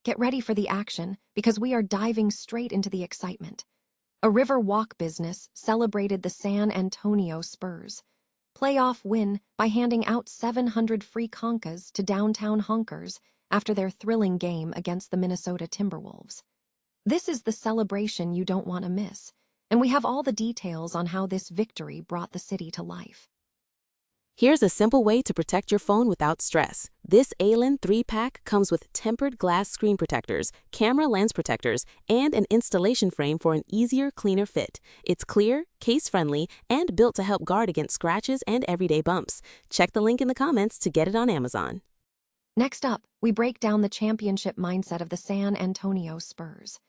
Get ready for the action because we are diving straight into the excitement. A river walk business celebrated the San Antonio Spurs playoff win by handing out 700 free conchas to downtown honkers after their thrilling game against the Minnesota Timberwolves. This is the celebration you don't want to miss, and we have all the details on how this victory brought the city to life. Here's a simple way to protect your phone without stress. This ALAN 3-pack comes with tempered glass screen protectors, camera lens protectors, and an installation frame for an easier, cleaner fit. It's clear, case-friendly, and built to help guard against scratches and everyday bumps. Check the link in the comments to get it on Amazon. Next up, we break down the championship mindset of the San Antonio Spurs.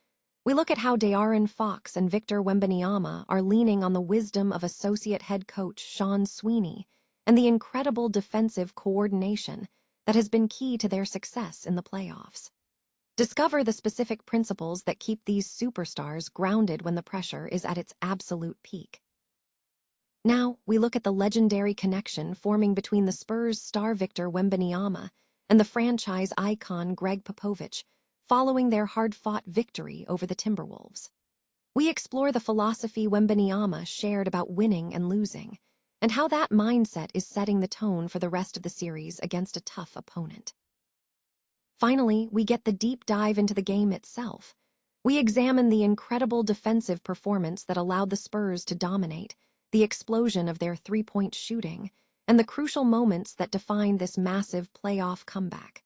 We look at how De'Aaron Fox and Victor Wembanyama are leaning on the wisdom of associate head coach Sean Sweeney and the incredible defensive coordination that has been key to their success in the playoffs. Discover the specific principles that keep these superstars grounded when the pressure is at its absolute peak. Now, we look at the legendary connection forming between the Spurs star Victor Wembanyama and the franchise icon Gregg Popovich following their hard-fought victory over the Timberwolves. We explore the philosophy Wembanyama shared about winning and losing, and how that mindset is setting the tone for the rest of the series against a tough opponent. Finally, we get the deep dive into the game itself. We examine the incredible defensive performance that allowed the Spurs to dominate, the explosion of their three-point shooting, and the crucial moments that defined this massive playoff comeback.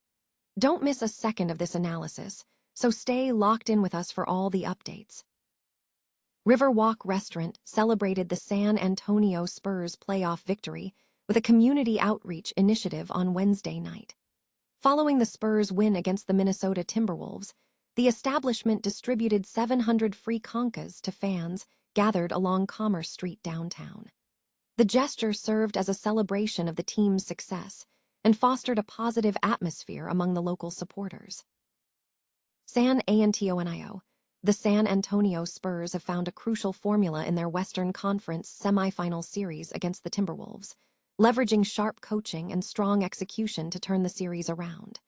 Don't miss a second of this analysis, so stay locked in with us for all the updates. Riverwalk Restaurant celebrated the San Antonio Spurs playoff victory with a community outreach initiative on Wednesday night. Following the Spurs' win against the Minnesota Timberwolves, the establishment distributed 700 free conchas to fans gathered along Commerce Street downtown. The gesture served as a celebration of the team's success and fostered a positive atmosphere among the local supporters. San Antonio. The San Antonio Spurs have found a crucial formula in their Western Conference Semifinals series against the Timberwolves, leveraging sharp coaching and strong execution to turn the series around.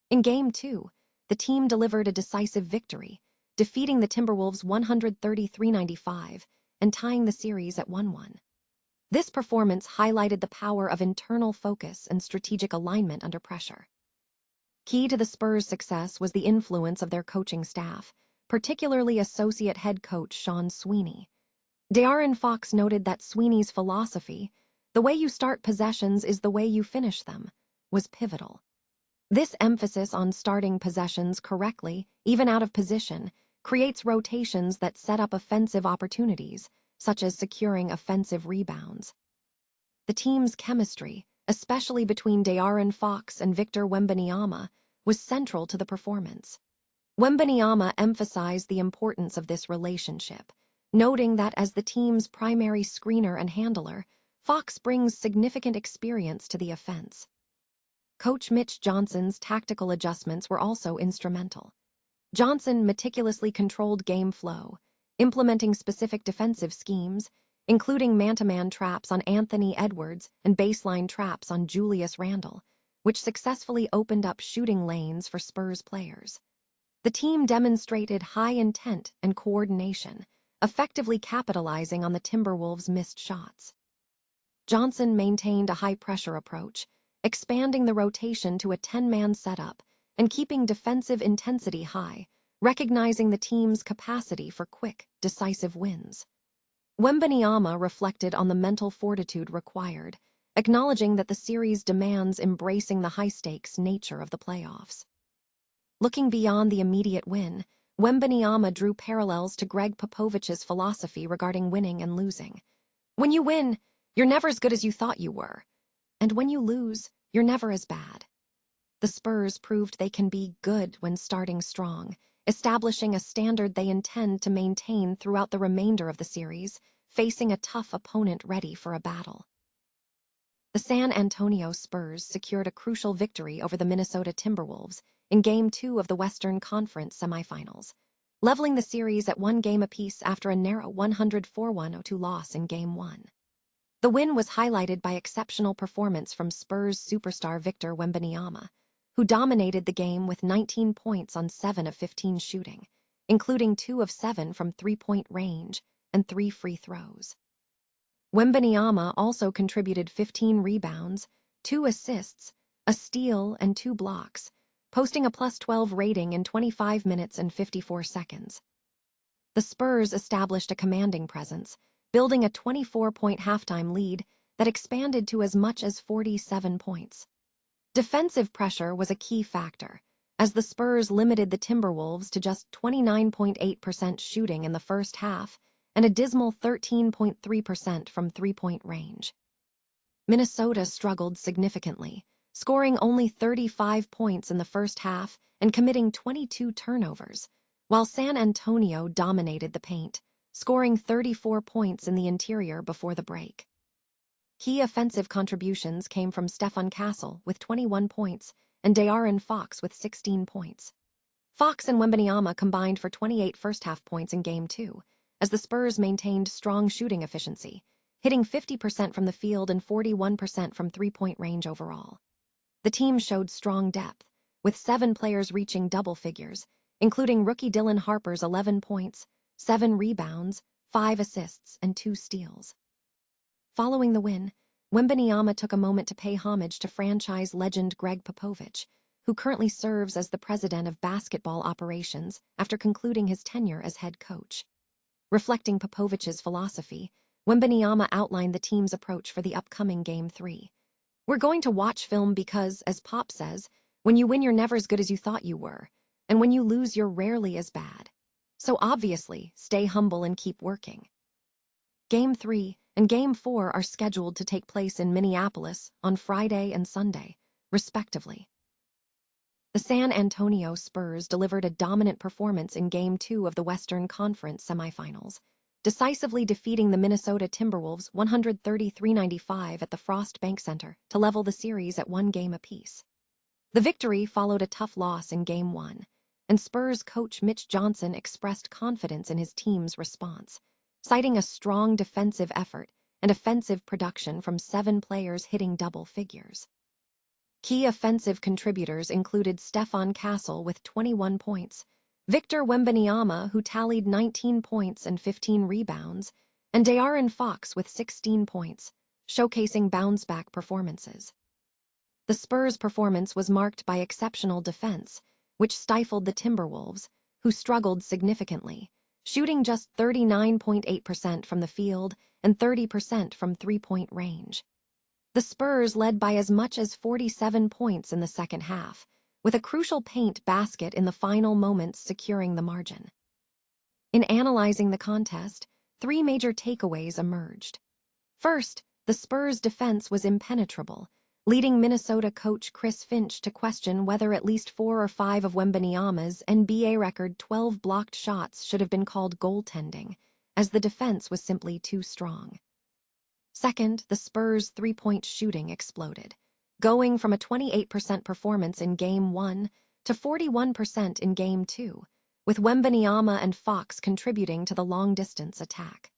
In Game 2, the team delivered a decisive victory, defeating the Timberwolves 133-95 and tying the series at 1-1. This performance highlighted the power of internal focus and strategic alignment under pressure. Key to the Spurs' success was the influence of their coaching staff, particularly associate head coach Sean Sweeney. De'Aaron Fox noted that Sweeney's philosophy, "The way you start possessions is the way you finish them," was pivotal. This emphasis on starting possessions correctly, even out of position, creates rotations that set up offensive opportunities, such as securing offensive rebounds. The team's chemistry, especially between De'Aaron Fox and Victor Wembanyama, was central to the performance. Wembanyama emphasized the importance of this relationship, noting that as the team's primary screener and handler, Fox brings significant experience to the offense. Coach Mitch Johnson's tactical adjustments were also instrumental. Johnson meticulously controlled game flow, implementing specific defensive schemes, including man-to-man traps on Anthony Edwards and baseline traps on Julius Randle, which successfully opened up shooting lanes for Spurs players. The team demonstrated high intent and coordination, effectively capitalizing on the Timberwolves' missed shots. Johnson maintained a high-pressure approach, expanding the rotation to a 10-man setup and keeping defensive intensity high, recognizing the team's capacity for quick, decisive wins. Wembanyama reflected on the mental fortitude required, acknowledging that the series demands embracing the high-stakes nature of the playoffs. Looking beyond the immediate win, Wembanyama drew parallels to Gregg Popovich's philosophy regarding winning and losing. When you win, you're never as good as you thought you were. And when you lose, you're never as bad. The Spurs proved they can be good when starting strong, establishing a standard they intend to maintain throughout the remainder of the series, facing a tough opponent ready for a battle. The San Antonio Spurs secured a crucial victory over the Minnesota Timberwolves in Game 2 of the Western Conference Semifinals, leveling the series at one game apiece after a narrow 104-102 loss in Game 1. The win was highlighted by exceptional performance from Spurs superstar Victor Wembanyama, who who dominated the game with 19 points on 7 of 15 shooting, including 2 of 7 from three-point range and 3 free throws. Wembanyama also contributed 15 rebounds, 2 assists, a steal, and 2 blocks, posting a +12 rating in 25 minutes and 54 seconds. The Spurs established a commanding presence, building a 24-point halftime lead that expanded to as much as 47 points. Defensive pressure was a key factor, as the Spurs limited the Timberwolves to just 29.8% shooting in the first half and a dismal 13.3% from three-point range. Minnesota struggled significantly, scoring only 35 points in the first half and committing 22 turnovers, while San Antonio dominated the paint, scoring 34 points in the interior before the break. Key offensive contributions came from Stephen Castle with 21 points and De'Aaron Fox with 16 points. Fox and Wembanyama combined for 28 first-half points in Game 2, as the Spurs maintained strong shooting efficiency, hitting 50% from the field and 41% from three-point range overall. The team showed strong depth, with 7 players reaching double figures, including rookie Dylan Harper's 11 points, 7 rebounds, 5 assists, and 2 steals. Following the win, Wembanyama took a moment to pay homage to franchise legend Gregg Popovich, who currently serves as the president of basketball operations after concluding his tenure as head coach. Reflecting Popovich's philosophy, Wembanyama outlined the team's approach for the upcoming Game 3. "We're going to watch film because, as Pop says, when you win you're never as good as you thought you were, and when you lose you're rarely as bad. So obviously, stay humble and keep working." Game 3 and Game 4 are scheduled to take place in Minneapolis on Friday and Sunday, respectively. The San Antonio Spurs delivered a dominant performance in Game 2 of the Western Conference Semifinals, decisively defeating the Minnesota Timberwolves 133-95 at the Frost Bank Center to level the series at 1 game apiece. The victory followed a tough loss in Game 1, and Spurs coach Mitch Johnson expressed confidence in his team's response, citing a strong defensive effort and offensive production from 7 players hitting double figures. Key offensive contributors included Stephen Castle with 21 points, Victor Wembanyama, who tallied 19 points and 15 rebounds, and De'Aaron Fox with 16 points, showcasing bounce-back performances. The Spurs' performance was marked by exceptional defense, which stifled the Timberwolves, who struggled significantly, shooting just 39.8% from the field and 30% from three-point range. The Spurs led by as much as 47 points in the second half, with a crucial paint basket in the final moments securing the margin. In analyzing the contest, 3 major takeaways emerged. First, the Spurs' defense was impenetrable, leading Minnesota coach Chris Finch to question whether at least 4 or 5 of Wembanyama's NBA record 12 blocked shots should have been called goaltending, as the defense was simply too strong. Second, the Spurs' three-point shooting exploded, going from a 28% performance in Game 1 to 41% in Game 2, with Wembanyama and Fox contributing to the long-distance attack.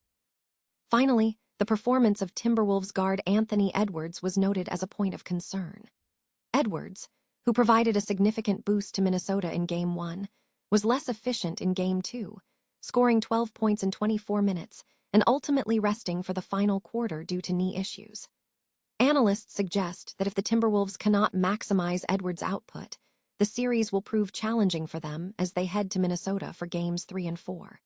Finally, the performance of Timberwolves guard Anthony Edwards was noted as a point of concern. Edwards, who provided a significant boost to Minnesota in Game 1, was less efficient in Game 2, scoring 12 points in 24 minutes and ultimately resting for the final quarter due to knee issues. Analysts suggest that if the Timberwolves cannot maximize Edwards' output, the series will prove challenging for them as they head to Minnesota for Games 3 and 4.